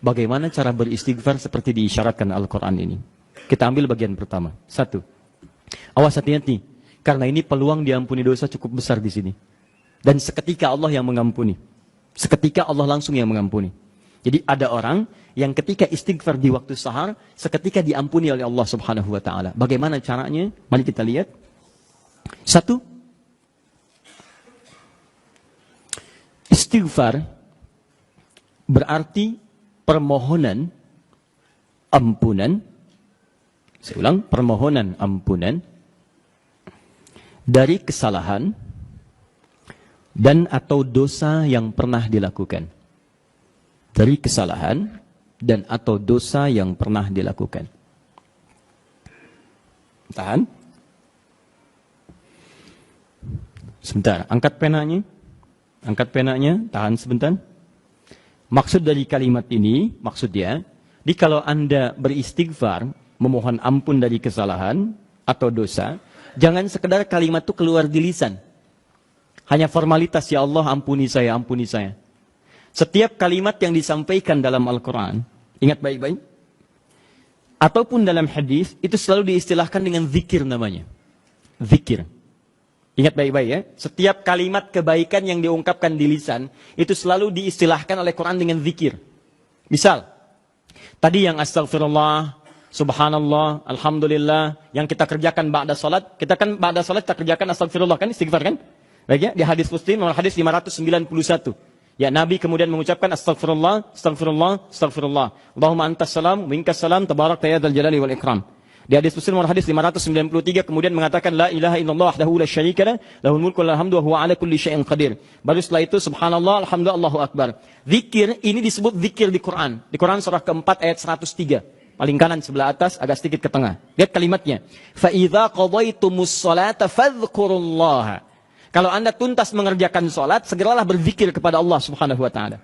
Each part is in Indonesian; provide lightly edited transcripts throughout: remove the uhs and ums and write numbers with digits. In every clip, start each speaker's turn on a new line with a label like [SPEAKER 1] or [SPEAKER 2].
[SPEAKER 1] Bagaimana cara beristighfar seperti diisyaratkan Al-Quran ini? Kita ambil bagian pertama. 1. Awas hati-hati, karena ini peluang diampuni dosa cukup besar di sini. Dan seketika Allah yang mengampuni. Seketika Allah langsung yang mengampuni. Jadi ada orang yang ketika istighfar di waktu sahar, seketika diampuni oleh Allah Subhanahu wa taala. Bagaimana caranya? Mari kita lihat. 1. Istighfar berarti permohonan ampunan. Saya ulang, permohonan ampunan dari kesalahan dan atau dosa yang pernah dilakukan. Dari kesalahan dan atau dosa yang pernah dilakukan. Tahan. Sebentar, angkat penanya. Angkat penanya, tahan sebentar. Maksud dari kalimat ini, maksudnya, kalau Anda beristighfar, memohon ampun dari kesalahan atau dosa, jangan sekedar kalimat itu keluar di lisan. Hanya formalitas, ya Allah ampuni saya, ampuni saya. Setiap kalimat yang disampaikan dalam Al-Quran, ingat baik-baik, ataupun dalam hadis, itu selalu diistilahkan dengan zikir namanya. Zikir. Ingat baik-baik ya, setiap kalimat kebaikan yang diungkapkan di lisan, itu selalu diistilahkan oleh Quran dengan zikir. Misal, tadi yang astagfirullah, subhanallah, alhamdulillah, yang kita kerjakan ba'da salat, kita kan ba'da salat kita kerjakan astagfirullah kan, istighfar kan? Baik ya, di hadis Muslim, nomor hadis 591. Ya, Nabi kemudian mengucapkan astagfirullah, astagfirullah, astagfirullah. Allahumma antas salam, minkas salam, tabarakta ya dzal jalali wal ikram. Di hadis Muslim nomor hadis 593 kemudian mengatakan la ilaha illallah wahdahu la syarika lah, lahul mulku wal hamdu wa huwa ala kulli syai'in qadir. Baru setelah itu subhanallah, alhamdulillah, Allahu akbar. Zikir ini disebut zikir di Quran. Di Quran surah keempat ayat 103. Paling kanan sebelah atas, agak sedikit ke tengah. Lihat kalimatnya. Fa idza qadaitumus sholata fadhkurullaha. Kalau Anda tuntas mengerjakan salat, segeralah berzikir kepada Allah Subhanahu wa taala.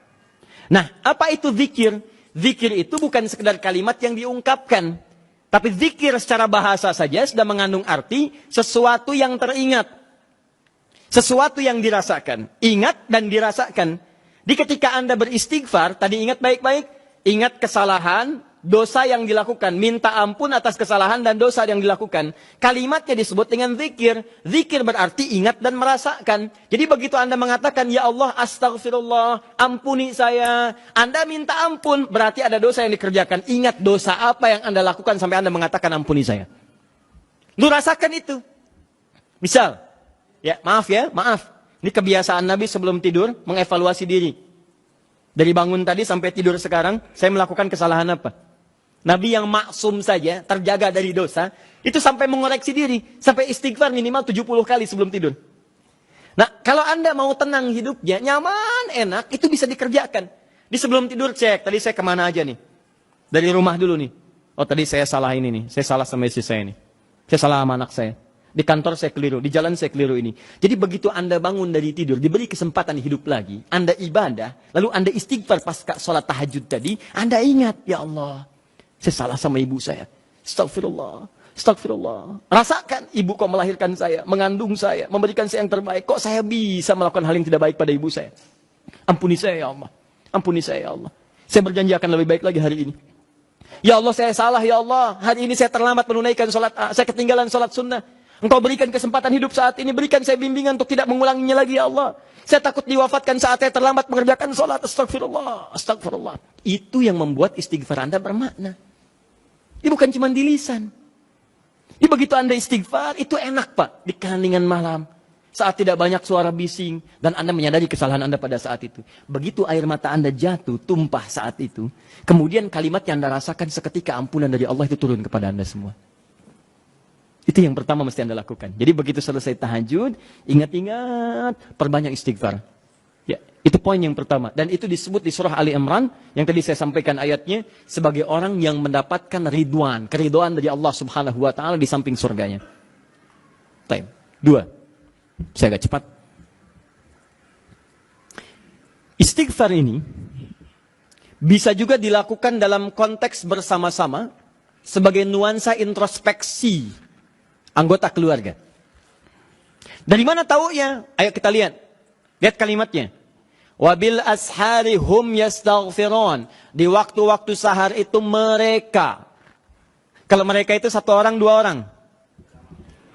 [SPEAKER 1] Nah, apa itu zikir? Zikir itu bukan sekedar kalimat yang diungkapkan. Tapi zikir secara bahasa saja sudah mengandung arti sesuatu yang teringat. Sesuatu yang dirasakan. Ingat dan dirasakan. Di ketika Anda beristighfar, tadi ingat baik-baik. Ingat kesalahan, dosa yang dilakukan. Minta ampun atas kesalahan dan dosa yang dilakukan. Kalimatnya disebut dengan zikir. Zikir berarti ingat dan merasakan. Jadi begitu Anda mengatakan, ya Allah astagfirullah, ampuni saya. Anda minta ampun, berarti ada dosa yang dikerjakan. Ingat dosa apa yang Anda lakukan sampai Anda mengatakan ampuni saya. Lu rasakan itu. Misal, ya maaf. Ini kebiasaan Nabi sebelum tidur, mengevaluasi diri. Dari bangun tadi sampai tidur sekarang, saya melakukan kesalahan apa? Nabi yang maksum saja, terjaga dari dosa, itu sampai mengoreksi diri. Sampai istighfar minimal 70 kali sebelum tidur. Nah, kalau Anda mau tenang hidupnya, nyaman, enak, itu bisa dikerjakan. Di sebelum tidur cek, tadi saya kemana aja nih? Dari rumah dulu nih. Oh tadi saya salah ini nih, saya salah sama istri saya nih. Saya salah sama anak saya. Di kantor saya keliru, di jalan saya keliru ini. Jadi begitu Anda bangun dari tidur, diberi kesempatan hidup lagi, Anda ibadah, lalu Anda istighfar pas sholat tahajud tadi, Anda ingat, ya Allah, saya salah sama ibu saya. Astagfirullah, astagfirullah. Rasakan ibu kok melahirkan saya, mengandung saya, memberikan saya yang terbaik. Kok saya bisa melakukan hal yang tidak baik pada ibu saya? Ampuni saya ya Allah, ampuni saya ya Allah. Saya berjanji akan lebih baik lagi hari ini. Ya Allah saya salah ya Allah, hari ini saya terlambat menunaikan sholat, saya ketinggalan sholat sunnah. Engkau berikan kesempatan hidup saat ini, berikan saya bimbingan untuk tidak mengulanginya lagi ya Allah. Saya takut diwafatkan saat saya terlambat mengerjakan sholat. Astagfirullah, astagfirullah. Itu yang membuat istighfar Anda bermakna. Ini bukan cuma di lisan. Ini begitu Anda istighfar, itu enak Pak. Di keheningan malam. Saat tidak banyak suara bising. Dan Anda menyadari kesalahan Anda pada saat itu. Begitu air mata Anda jatuh, tumpah saat itu. Kemudian kalimat yang Anda rasakan seketika ampunan dari Allah itu turun kepada Anda semua. Itu yang pertama mesti Anda lakukan. Jadi begitu selesai tahajud, ingat-ingat, perbanyak istighfar. Ya, itu poin yang pertama. Dan itu disebut di surah Ali Imran, yang tadi saya sampaikan ayatnya, sebagai orang yang mendapatkan ridwan, keridhaan dari Allah Subhanahu wa taala di samping surganya. Time. 2. Saya agak cepat. Istighfar ini bisa juga dilakukan dalam konteks bersama-sama sebagai nuansa introspeksi anggota keluarga. Dari mana taunya? Ayo kita lihat. Lihat kalimatnya. Wabil ashari hum yastaghfirun. Di waktu-waktu sahar itu mereka. Kalau mereka itu satu orang, dua orang.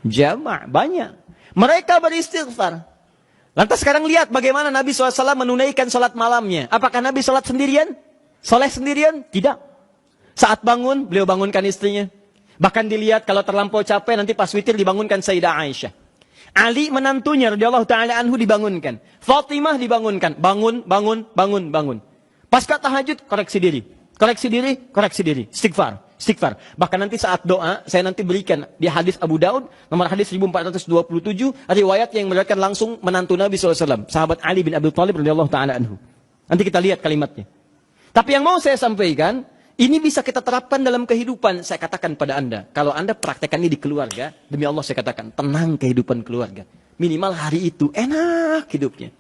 [SPEAKER 1] Jama' banyak. Mereka beristighfar. Lantas sekarang lihat bagaimana Nabi SAW menunaikan sholat malamnya. Apakah Nabi sholat sendirian? Soleh sendirian? Tidak. Saat bangun, beliau bangunkan istrinya. Bahkan dilihat kalau terlampau capek, nanti pas witir dibangunkan Sayyidah Aisyah. Ali menantunya radhiyallahu ta'ala anhu dibangunkan. Fatimah dibangunkan. Bangun, bangun, bangun, bangun. Pasca tahajud, koreksi diri. Koreksi diri, koreksi diri. Istighfar, istighfar. Bahkan nanti saat doa, saya nanti berikan di hadis Abu Daud, nomor hadis 1427, riwayat yang meriwayatkan langsung menantu Nabi SAW. Sahabat Ali bin Abi Thalib radhiyallahu ta'ala anhu. Nanti kita lihat kalimatnya. Tapi yang mau saya sampaikan, ini bisa kita terapkan dalam kehidupan. Saya katakan pada Anda, kalau Anda praktekkan ini di keluarga, demi Allah saya katakan, tenang kehidupan keluarga. Minimal hari itu enak hidupnya.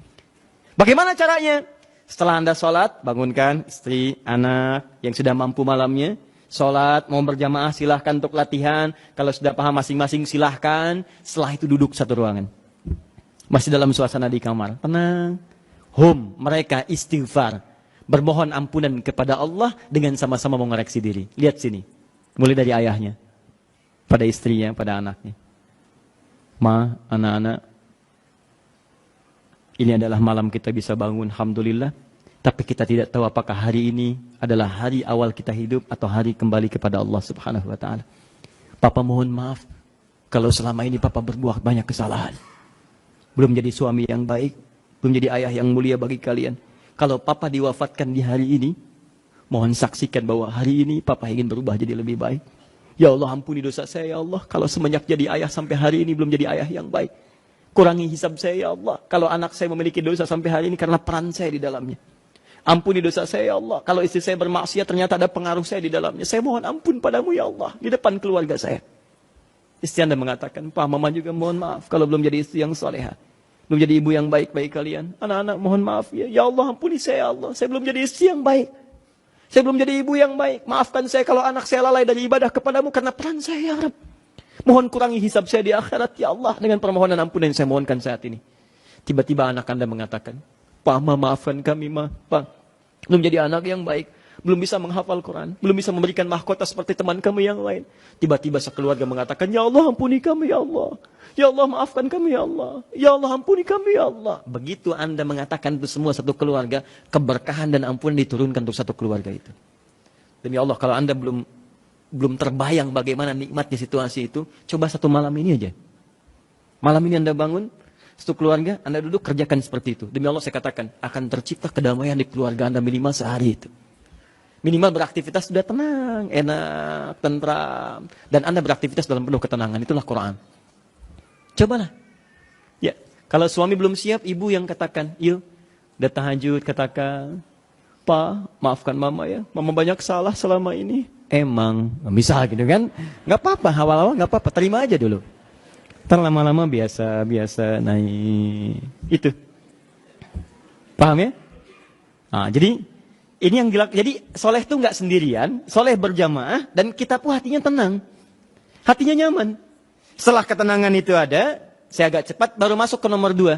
[SPEAKER 1] Bagaimana caranya? Setelah Anda sholat, bangunkan istri, anak yang sudah mampu malamnya. Sholat, mau berjamaah silahkan untuk latihan. Kalau sudah paham masing-masing silahkan. Setelah itu duduk satu ruangan. Masih dalam suasana di kamar. Tenang. Hum, mereka istighfar. Bermohon ampunan kepada Allah dengan sama-sama mengoreksi diri. Lihat sini. Mulai dari ayahnya. Pada istrinya, pada anaknya. Ma, anak-anak. Ini adalah malam kita bisa bangun, alhamdulillah. Tapi kita tidak tahu apakah hari ini adalah hari awal kita hidup atau hari kembali kepada Allah Subhanahu wa ta'ala. Papa mohon maaf kalau selama ini Papa berbuat banyak kesalahan. Belum jadi suami yang baik, belum jadi ayah yang mulia bagi kalian. Kalau Papa diwafatkan di hari ini, mohon saksikan bahwa hari ini Papa ingin berubah jadi lebih baik. Ya Allah, ampuni dosa saya ya Allah. Kalau semenjak jadi ayah sampai hari ini belum jadi ayah yang baik. Kurangi hisab saya ya Allah. Kalau anak saya memiliki dosa sampai hari ini karena peran saya di dalamnya. Ampuni dosa saya ya Allah. Kalau istri saya bermaksiat ternyata ada pengaruh saya di dalamnya. Saya mohon ampun padamu ya Allah. Di depan keluarga saya. Istri Anda mengatakan, Pak, Mama juga mohon maaf. Kalau belum jadi istri yang soleha. Belum jadi ibu yang baik bagi kalian. Anak-anak mohon maaf ya. Ya Allah, ampuni saya ya Allah. Saya belum jadi istri yang baik. Saya belum jadi ibu yang baik. Maafkan saya kalau anak saya lalai dari ibadah kepadamu karena peran saya ya Rabb. Mohon kurangi hisab saya di akhirat ya Allah. Dengan permohonan ampun yang saya mohonkan saat ini. Tiba-tiba anak Anda mengatakan, Pak, Ma, maafkan kami, Ma. Pak, belum jadi anak yang baik. Belum bisa menghafal Quran. Belum bisa memberikan mahkota seperti teman kami yang lain. Tiba-tiba sekeluarga mengatakan, Ya Allah, ampuni kami, Ya Allah. Ya Allah, maafkan kami, Ya Allah. Ya Allah, ampuni kami, Ya Allah. Begitu Anda mengatakan itu semua satu keluarga, keberkahan dan ampunan diturunkan untuk satu keluarga itu. Demi Allah, kalau Anda belum terbayang bagaimana nikmatnya situasi itu, coba satu malam ini aja. Malam ini Anda bangun, satu keluarga, Anda duduk kerjakan seperti itu. Demi Allah saya katakan, akan tercipta kedamaian di keluarga Anda minimal sehari itu. Minimal beraktivitas sudah tenang, enak, tentram. Dan Anda beraktivitas dalam penuh ketenangan, itulah Quran. Cobalah. Ya, kalau suami belum siap, ibu yang katakan, yuk, udah tahajud, katakan, Pak, maafkan Mama ya, Mama banyak salah selama ini. Emang, misal gitu kan, nggak apa-apa, awal-awal nggak apa-apa, terima aja dulu. Ntar lama-lama biasa naik, itu. Paham ya? Nah, jadi ini yang jadi soleh itu nggak sendirian, soleh berjamaah dan kita pun hatinya tenang, hatinya nyaman. Setelah ketenangan itu ada, saya agak cepat baru masuk ke nomor 2.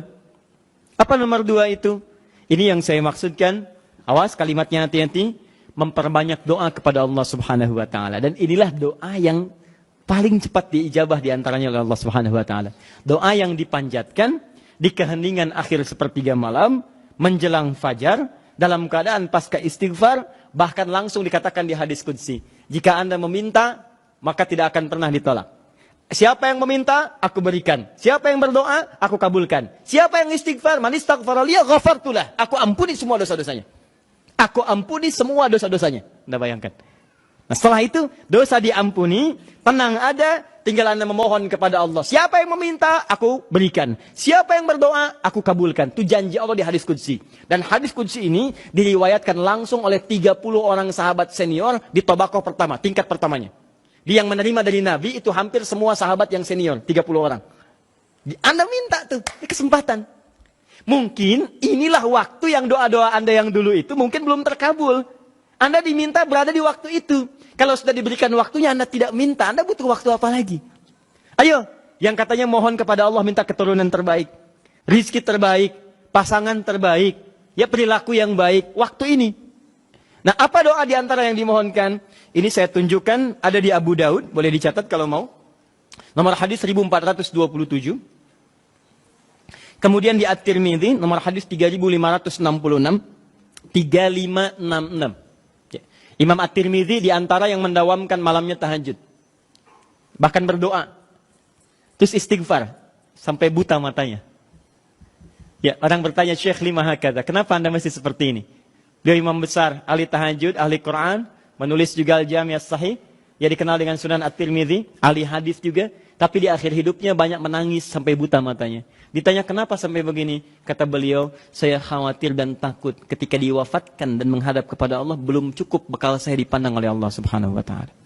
[SPEAKER 1] Apa nomor 2 itu? Ini yang saya maksudkan. Awas kalimatnya hati-hati. Memperbanyak doa kepada Allah Subhanahu wa ta'ala. Dan inilah doa yang paling cepat diijabah diantaranya oleh Allah Subhanahu wa ta'ala. Doa yang dipanjatkan di keheningan akhir sepertiga malam, menjelang fajar, dalam keadaan pasca istighfar, bahkan langsung dikatakan di hadis qudsi. Jika Anda meminta, maka tidak akan pernah ditolak. Siapa yang meminta, aku berikan. Siapa yang berdoa, aku kabulkan. Siapa yang istighfar, man istaghfara liya ghafartulah. Aku ampuni semua dosa-dosanya. Aku ampuni semua dosa-dosanya. Anda bayangkan. Nah setelah itu, dosa diampuni, tenang ada, tinggal Anda memohon kepada Allah. Siapa yang meminta, aku berikan. Siapa yang berdoa, aku kabulkan. Itu janji Allah di hadis qudsi. Dan hadis qudsi ini diriwayatkan langsung oleh 30 orang sahabat senior di Tobaqoh pertama, tingkat pertamanya. Dia yang menerima dari Nabi itu hampir semua sahabat yang senior, 30 orang. Anda minta tuh, kesempatan. Mungkin inilah waktu yang doa-doa Anda yang dulu itu mungkin belum terkabul. Anda diminta berada di waktu itu. Kalau sudah diberikan waktunya Anda tidak minta, Anda butuh waktu apa lagi? Ayo, yang katanya mohon kepada Allah minta keturunan terbaik, rizki terbaik, pasangan terbaik. Ya perilaku yang baik waktu ini. Nah, apa doa di antara yang dimohonkan? Ini saya tunjukkan, ada di Abu Daud, boleh dicatat kalau mau. Nomor hadis 1427. Kemudian di At-Tirmidzi, nomor hadis 3566. 3566. Ya. Imam At-Tirmidzi di antara yang mendawamkan malamnya tahajud. Bahkan berdoa. Terus istighfar. Sampai buta matanya. Ya, orang bertanya, Syekh lima hakadha, kenapa Anda masih seperti ini? Beliau imam besar, ahli tahajud, ahli Quran, menulis juga Al-Jami' As-Sahih, ya dikenal dengan Sunan At-Tirmidzi, ahli hadis juga, tapi di akhir hidupnya banyak menangis sampai buta matanya. Ditanya kenapa sampai begini? Kata beliau, saya khawatir dan takut ketika diwafatkan dan menghadap kepada Allah belum cukup bekal saya dipandang oleh Allah Subhanahu wa taala.